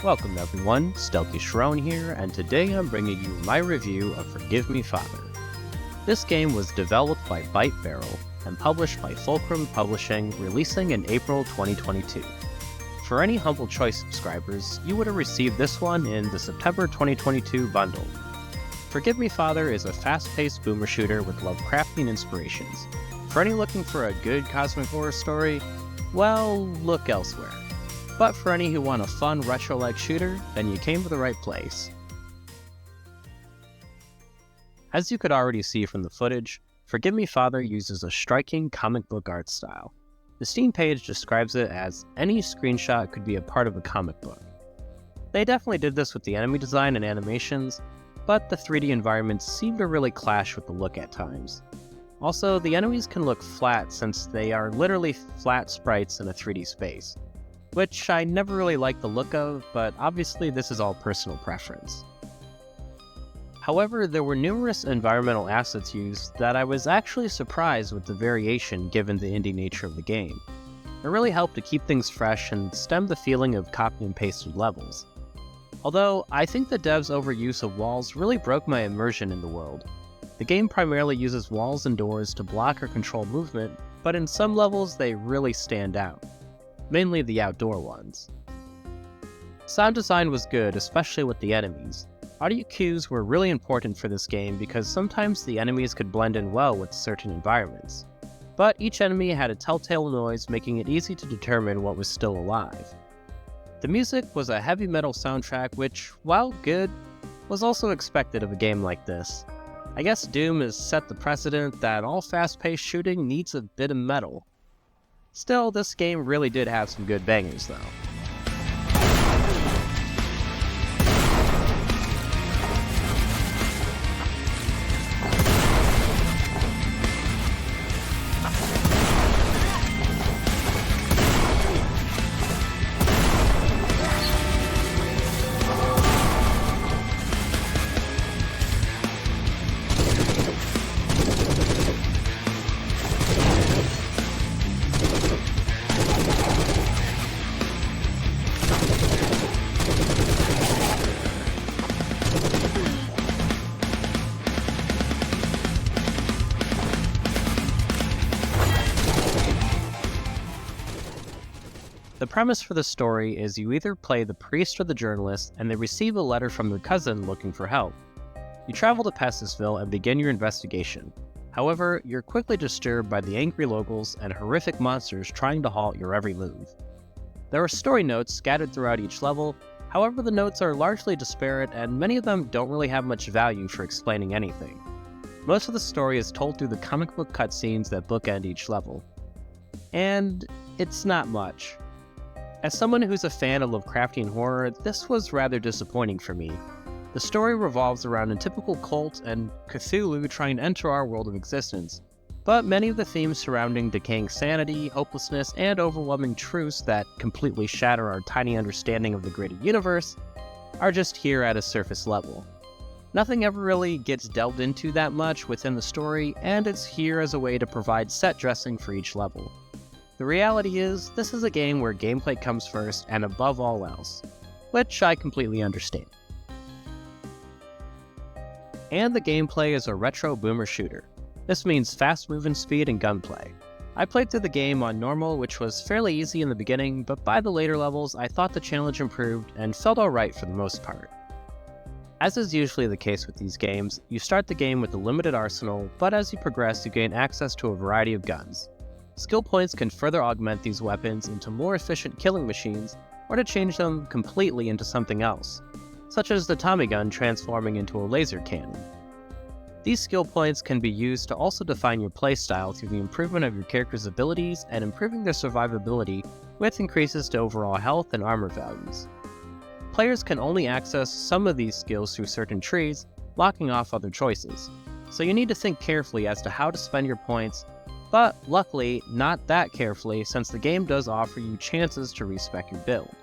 Welcome everyone, StealthyShiroean here, and today I'm bringing you my review of Forgive Me Father. This game was developed by Byte Barrel and published by Fulcrum Publishing, releasing in April 2022. For any Humble Choice subscribers, you would have received this one in the September 2022 bundle. Forgive Me Father is a fast-paced boomer shooter with Lovecraftian inspirations. For any looking for a good cosmic horror story, well, look elsewhere. But for any who want a fun retro-like shooter, then you came to the right place. As you could already see from the footage, Forgive Me Father uses a striking comic book art style. The Steam page describes it as any screenshot could be a part of a comic book. They definitely did this with the enemy design and animations, but the 3D environments seem to really clash with the look at times. Also, the enemies can look flat since they are literally flat sprites in a 3D space, which I never really liked the look of, but obviously this is all personal preference. However, there were numerous environmental assets used that I was actually surprised with the variation given the indie nature of the game. It really helped to keep things fresh and stem the feeling of copy and pasted levels. Although, I think the devs' overuse of walls really broke my immersion in the world. The game primarily uses walls and doors to block or control movement, but in some levels they really stand out. Mainly the outdoor ones. Sound design was good, especially with the enemies. Audio cues were really important for this game because sometimes the enemies could blend in well with certain environments. But each enemy had a telltale noise, making it easy to determine what was still alive. The music was a heavy metal soundtrack which, while good, was also expected of a game like this. I guess Doom has set the precedent that all fast-paced shooting needs a bit of metal. Still, this game really did have some good bangers though. The premise for the story is you either play the priest or the journalist, and they receive a letter from their cousin looking for help. You travel to Pestisville and begin your investigation. However, you're quickly disturbed by the angry locals and horrific monsters trying to halt your every move. There are story notes scattered throughout each level, however the notes are largely disparate and many of them don't really have much value for explaining anything. Most of the story is told through the comic book cutscenes that bookend each level. And it's not much. As someone who's a fan of Lovecraftian horror, this was rather disappointing for me. The story revolves around a typical cult and Cthulhu trying to enter our world of existence, but many of the themes surrounding decaying sanity, hopelessness, and overwhelming truths that completely shatter our tiny understanding of the greater universe are just here at a surface level. Nothing ever really gets delved into that much within the story, and it's here as a way to provide set dressing for each level. The reality is, this is a game where gameplay comes first and above all else, which I completely understand. And the gameplay is a retro boomer shooter. This means fast movement speed and gunplay. I played through the game on normal, which was fairly easy in the beginning, but by the later levels I thought the challenge improved and felt alright for the most part. As is usually the case with these games, you start the game with a limited arsenal, but as you progress you gain access to a variety of guns. Skill points can further augment these weapons into more efficient killing machines, or to change them completely into something else, such as the Tommy gun transforming into a laser cannon. These skill points can be used to also define your playstyle through the improvement of your character's abilities and improving their survivability with increases to overall health and armor values. Players can only access some of these skills through certain trees, blocking off other choices, so you need to think carefully as to how to spend your points, but luckily not that carefully since the game does offer you chances to respec your build.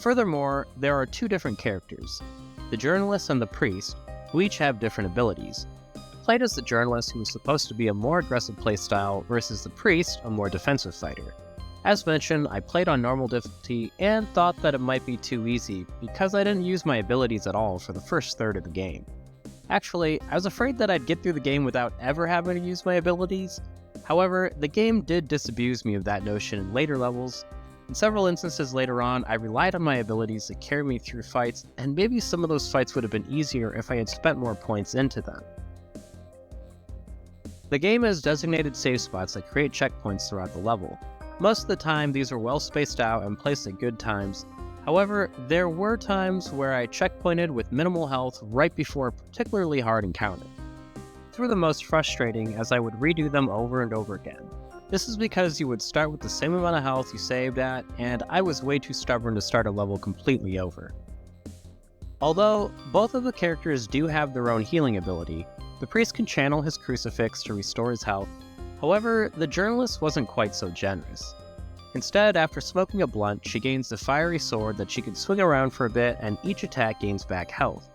Furthermore, there are two different characters, the journalist and the priest, who each have different abilities. Played as the journalist, who is supposed to be a more aggressive playstyle, versus the priest, a more defensive fighter. As mentioned, I played on normal difficulty and thought that it might be too easy because I didn't use my abilities at all for the first third of the game. Actually, I was afraid that I'd get through the game without ever having to use my abilities. However, the game did disabuse me of that notion in later levels. In several instances later on, I relied on my abilities to carry me through fights, and maybe some of those fights would have been easier if I had spent more points into them. The game has designated save spots that create checkpoints throughout the level. Most of the time, these are well spaced out and placed at good times. However, there were times where I checkpointed with minimal health right before a particularly hard encounter. These were the most frustrating, as I would redo them over and over again. This is because you would start with the same amount of health you saved at, and I was way too stubborn to start a level completely over. Although both of the characters do have their own healing ability, the priest can channel his crucifix to restore his health. However, the journalist wasn't quite so generous. Instead, after smoking a blunt, she gains the fiery sword that she can swing around for a bit, and each attack gains back health.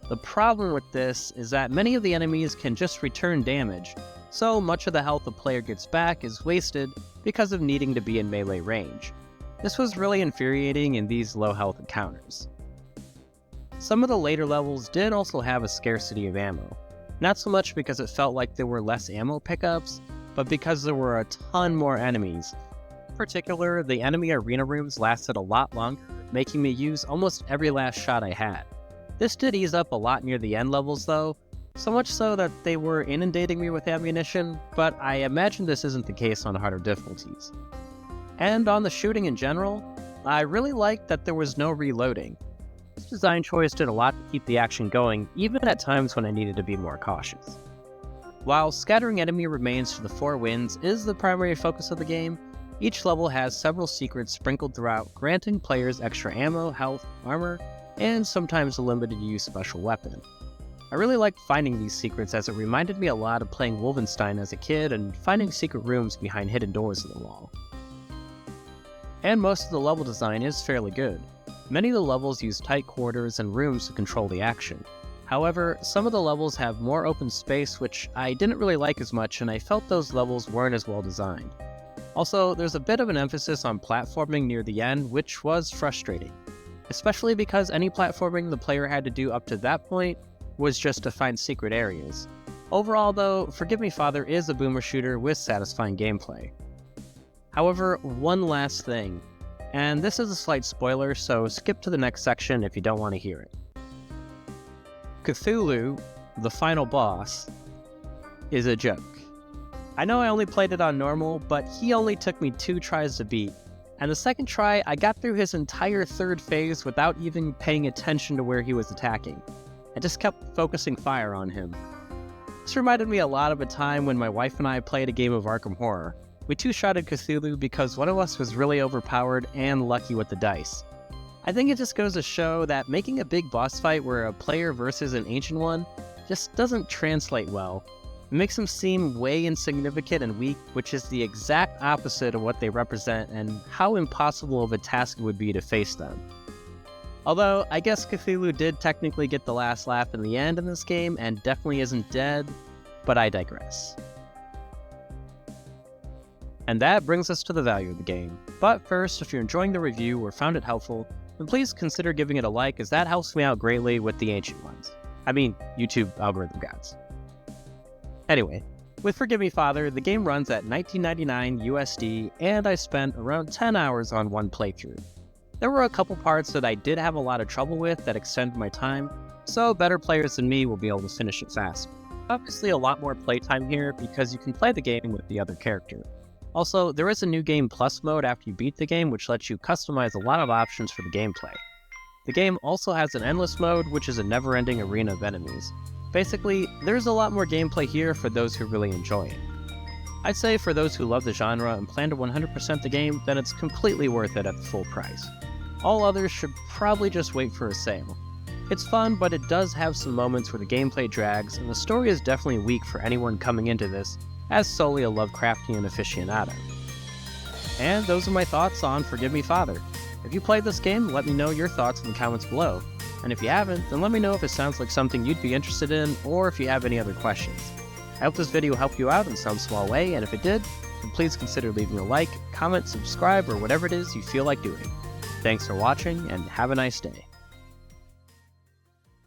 The problem with this is that many of the enemies can just return damage, so much of the health the player gets back is wasted because of needing to be in melee range. This was really infuriating in these low health encounters. Some of the later levels did also have a scarcity of ammo, not so much because it felt like there were less ammo pickups, but because there were a ton more enemies. In particular, the enemy arena rooms lasted a lot longer, making me use almost every last shot I had. This did ease up a lot near the end levels though, so much so that they were inundating me with ammunition, but I imagine this isn't the case on harder difficulties. And on the shooting in general, I really liked that there was no reloading. This design choice did a lot to keep the action going, even at times when I needed to be more cautious. While scattering enemy remains for the 4 winds is the primary focus of the game, each level has several secrets sprinkled throughout, granting players extra ammo, health, armor, and sometimes a limited use special weapon. I really liked finding these secrets as it reminded me a lot of playing Wolfenstein as a kid and finding secret rooms behind hidden doors in the wall. And most of the level design is fairly good. Many of the levels use tight quarters and rooms to control the action. However, some of the levels have more open space, which I didn't really like as much, and I felt those levels weren't as well designed. Also, there's a bit of an emphasis on platforming near the end, which was frustrating, especially because any platforming the player had to do up to that point was just to find secret areas. Overall though, Forgive Me Father is a boomer shooter with satisfying gameplay. However, one last thing, and this is a slight spoiler, so skip to the next section if you don't want to hear it. Cthulhu, the final boss, is a joke. I know I only played it on normal, but he only took me 2 tries to beat, and the second try I got through his entire third phase without even paying attention to where he was attacking. I just kept focusing fire on him. This reminded me a lot of a time when my wife and I played a game of Arkham Horror. We 2-shotted Cthulhu because one of us was really overpowered and lucky with the dice. I think it just goes to show that making a big boss fight where a player versus an ancient one just doesn't translate well. It makes them seem way insignificant and weak, which is the exact opposite of what they represent and how impossible of a task it would be to face them. Although, I guess Cthulhu did technically get the last laugh in the end in this game and definitely isn't dead, but I digress. And that brings us to the value of the game. But first, if you're enjoying the review or found it helpful, then please consider giving it a like, as that helps me out greatly with the ancient ones. I mean, YouTube algorithm gods. Anyway, with Forgive Me Father, the game runs at $19.99 USD, and I spent around 10 hours on one playthrough. There were a couple parts that I did have a lot of trouble with that extended my time, so better players than me will be able to finish it fast. Obviously a lot more playtime here because you can play the game with the other character. Also, there is a new game plus mode after you beat the game, which lets you customize a lot of options for the gameplay. The game also has an endless mode, which is a never-ending arena of enemies. Basically, there's a lot more gameplay here for those who really enjoy it. I'd say for those who love the genre and plan to 100% the game, then it's completely worth it at the full price. All others should probably just wait for a sale. It's fun, but it does have some moments where the gameplay drags, and the story is definitely weak for anyone coming into this as solely a Lovecraftian aficionado. And those are my thoughts on Forgive Me Father. If you played this game, let me know your thoughts in the comments below. And if you haven't, then let me know if it sounds like something you'd be interested in, or if you have any other questions. I hope this video helped you out in some small way, and if it did, So please consider leaving a like, comment, subscribe, or whatever it is you feel like doing. Thanks for watching, and have a nice day.